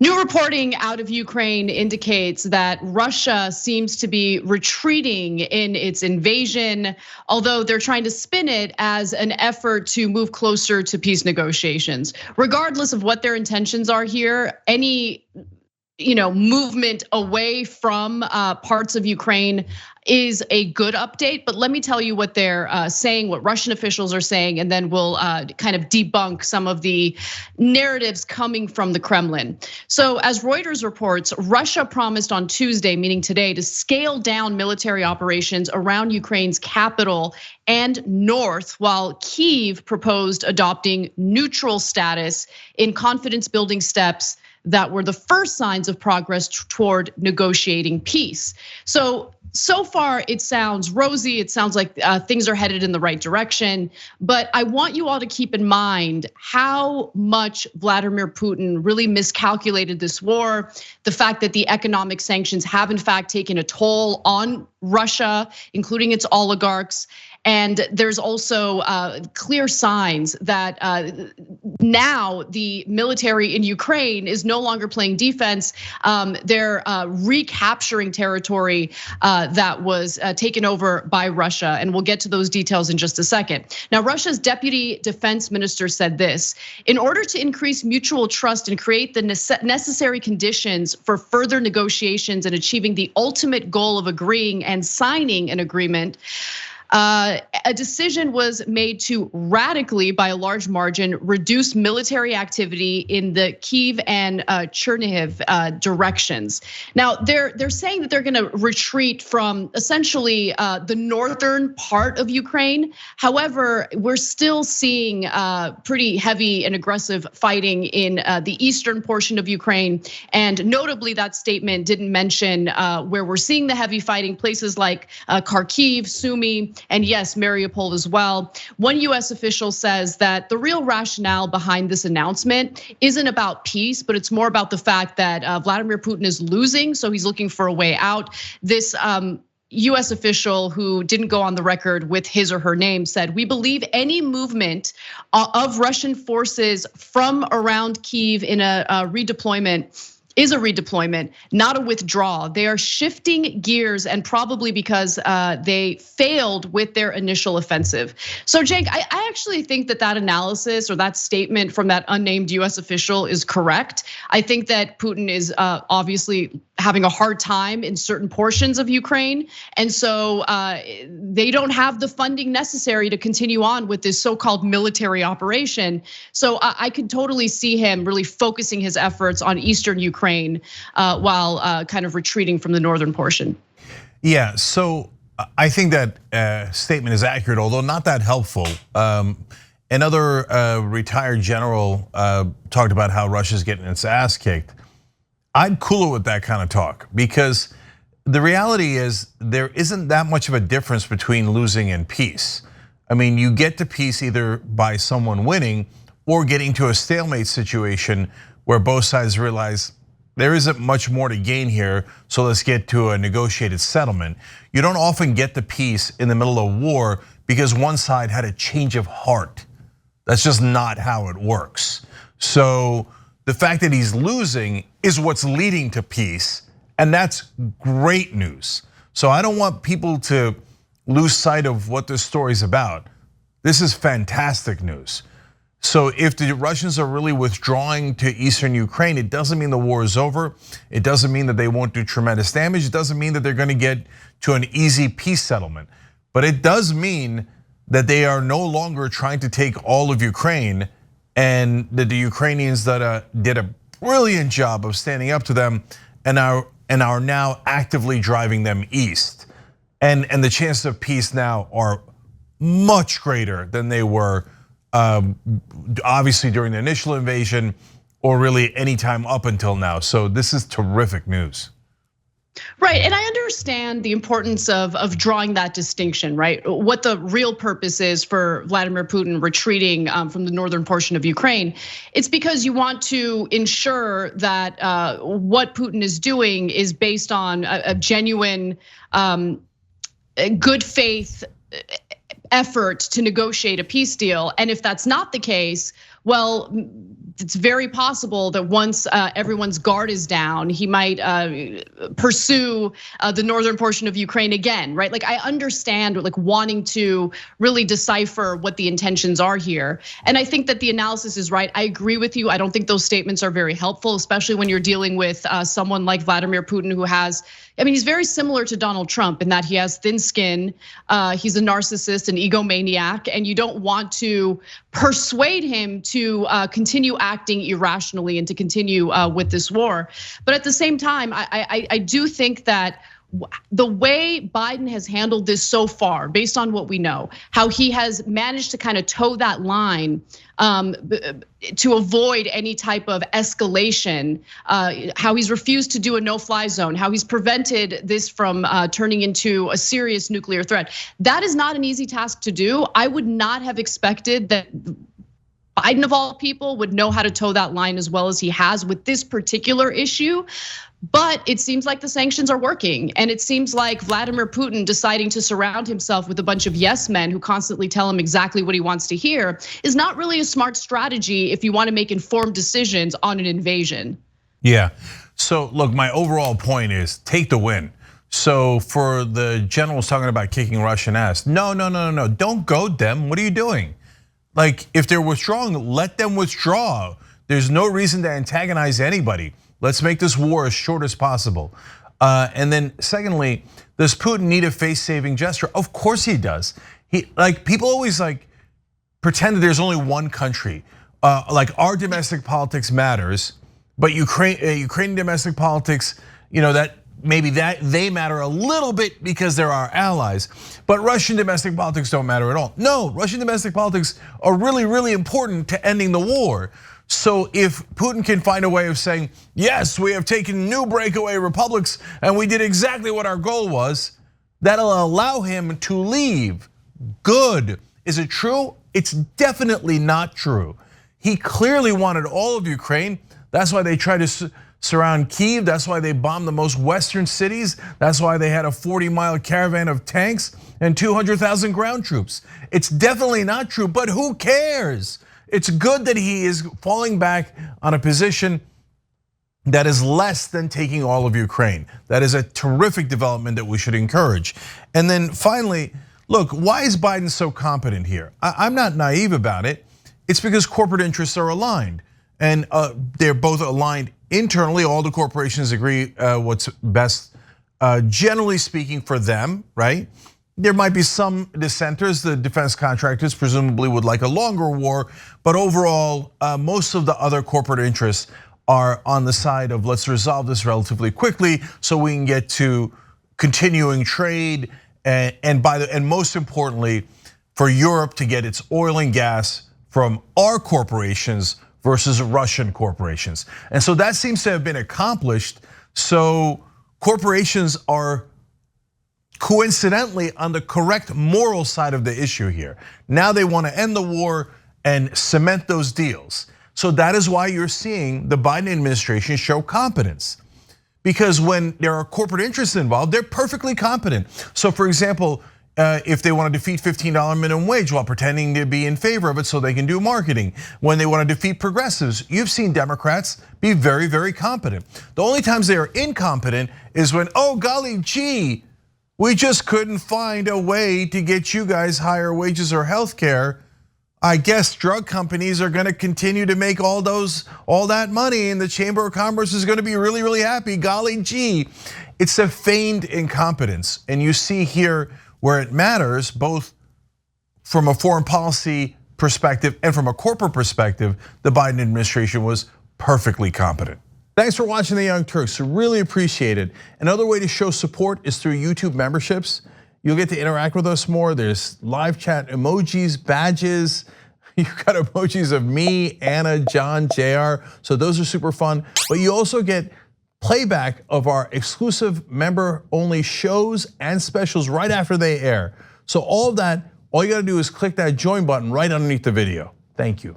New reporting out of Ukraine indicates that Russia seems to be retreating in its invasion, although they're trying to spin it as an effort to move closer to peace negotiations. Regardless of what their intentions are here, any movement away from parts of Ukraine is a good update. But let me tell you what they're saying, what Russian officials are saying, and then we'll kind of debunk some of the narratives coming from the Kremlin. So as Reuters reports, Russia promised on Tuesday, meaning today, to scale down military operations around Ukraine's capital and north, while Kyiv proposed adopting neutral status in confidence building steps that were the first signs of progress toward negotiating peace. So far it sounds rosy. It sounds like things are headed in the right direction. But I want you all to keep in mind how much Vladimir Putin really miscalculated this war. The fact that the economic sanctions have in fact taken a toll on Russia, including its oligarchs. And there's also clear signs that now the military in Ukraine is no longer playing defense. They're recapturing territory that was taken over by Russia. And we'll get to those details in just a second. Now, Russia's deputy defense minister said this: in order to increase mutual trust and create the necessary conditions for further negotiations and achieving the ultimate goal of agreeing and signing an agreement, a decision was made to radically, by a large margin, reduce military activity in the Kyiv and Chernihiv directions. Now, they're saying that they're going to retreat from essentially the northern part of Ukraine. However, we're still seeing pretty heavy and aggressive fighting in the eastern portion of Ukraine. And notably, that statement didn't mention where we're seeing the heavy fighting, places like Kharkiv, Sumy, and yes, Mariupol as well. One US official says that the real rationale behind this announcement isn't about peace, but it's more about the fact that Vladimir Putin is losing, so he's looking for a way out. This US official, who didn't go on the record with his or her name, said, "We believe any movement of Russian forces from around Kyiv in a redeployment is a redeployment, not a withdrawal. They are shifting gears, and probably because they failed with their initial offensive." So Jake, I actually think that analysis or that statement from that unnamed US official is correct. I think that Putin is obviously having a hard time in certain portions of Ukraine. And so they don't have the funding necessary to continue on with this so-called military operation. So I could totally see him really focusing his efforts on Eastern Ukraine while kind of retreating from the northern portion. Yeah, so I think that statement is accurate, although not that helpful. Another retired general talked about how Russia's getting its ass kicked. I'd cool it with that kind of talk, because the reality is there isn't that much of a difference between losing and peace. I mean, you get to peace either by someone winning or getting to a stalemate situation where both sides realize there isn't much more to gain here, so let's get to a negotiated settlement. You don't often get to peace in the middle of war because one side had a change of heart. That's just not how it works. So the fact that he's losing is what's leading to peace, and that's great news. So I don't want people to lose sight of what this story's about. This is fantastic news. So if the Russians are really withdrawing to eastern Ukraine, it doesn't mean the war is over. It doesn't mean that they won't do tremendous damage. It doesn't mean that they're gonna get to an easy peace settlement. But it does mean that they are no longer trying to take all of Ukraine, and that the Ukrainians that did a brilliant job of standing up to them and are now actively driving them east. And the chances of peace now are much greater than they were obviously during the initial invasion, or really any time up until now. So this is terrific news. Right, and I understand the importance of drawing that distinction, right? What the real purpose is for Vladimir Putin retreating from the northern portion of Ukraine. It's because you want to ensure that what Putin is doing is based on a genuine, good faith effort to negotiate a peace deal. And if that's not the case, well, it's very possible that once everyone's guard is down, he might pursue the northern portion of Ukraine again, right? Like I understand like wanting to really decipher what the intentions are here. And I think that the analysis is right. I agree with you. I don't think those statements are very helpful, especially when you're dealing with someone like Vladimir Putin who has, I mean, he's very similar to Donald Trump in that he has thin skin. He's a narcissist, an egomaniac, and you don't want to persuade him to continue acting irrationally and to continue with this war. But at the same time, I do think that the way Biden has handled this so far, based on what we know, how he has managed to kind of toe that line to avoid any type of escalation, how he's refused to do a no-fly zone, how he's prevented this from turning into a serious nuclear threat. That is not an easy task to do. I would not have expected that Biden of all people would know how to toe that line as well as he has with this particular issue. But it seems like the sanctions are working. And it seems like Vladimir Putin deciding to surround himself with a bunch of yes men who constantly tell him exactly what he wants to hear is not really a smart strategy if you want to make informed decisions on an invasion. Yeah, so look, my overall point is take the win. So for the generals talking about kicking Russian ass, no, don't goad them. What are you doing? Like if they're withdrawing, let them withdraw. There's no reason to antagonize anybody. Let's make this war as short as possible. And then secondly, does Putin need a face-saving gesture? Of course he does. People always pretend that there's only one country. Like our domestic politics matters, but Ukrainian domestic politics, that maybe that they matter a little bit because they're our allies. But Russian domestic politics don't matter at all. No, Russian domestic politics are really, really important to ending the war. So if Putin can find a way of saying, yes, we have taken new breakaway republics and we did exactly what our goal was, that'll allow him to leave. Good. Is it true? It's definitely not true. He clearly wanted all of Ukraine. That's why they tried to surround Kyiv. That's why they bombed the most western cities. That's why they had a 40-mile caravan of tanks and 200,000 ground troops. It's definitely not true, but who cares? It's good that he is falling back on a position that is less than taking all of Ukraine. That is a terrific development that we should encourage. And then finally, look, why is Biden so competent here? I'm not naive about it. It's because corporate interests are aligned. And they're both aligned internally. All the corporations agree what's best, generally speaking, for them, right? There might be some dissenters. The defense contractors presumably would like a longer war, but overall, most of the other corporate interests are on the side of let's resolve this relatively quickly so we can get to continuing trade and most importantly, for Europe to get its oil and gas from our corporations versus Russian corporations. And so that seems to have been accomplished. So corporations are coincidentally on the correct moral side of the issue here. Now they want to end the war and cement those deals. So that is why you're seeing the Biden administration show competence. Because when there are corporate interests involved, they're perfectly competent. So for example, if they want to defeat $15 minimum wage while pretending to be in favor of it so they can do marketing. When they want to defeat progressives, you've seen Democrats be very, very competent. The only times they are incompetent is when, oh golly gee, we just couldn't find a way to get you guys higher wages or health care. I guess drug companies are gonna continue to make all that money and the Chamber of Commerce is gonna be really, really happy, golly gee. It's a feigned incompetence. And you see here where it matters, both from a foreign policy perspective and from a corporate perspective, the Biden administration was perfectly competent. Thanks for watching The Young Turks, really appreciate it. Another way to show support is through YouTube memberships. You'll get to interact with us more. There's live chat emojis, badges. You've got emojis of me, Anna, John, JR. So those are super fun. But you also get playback of our exclusive member-only shows and specials right after they air. So all of that, all you gotta do is click that join button right underneath the video. Thank you.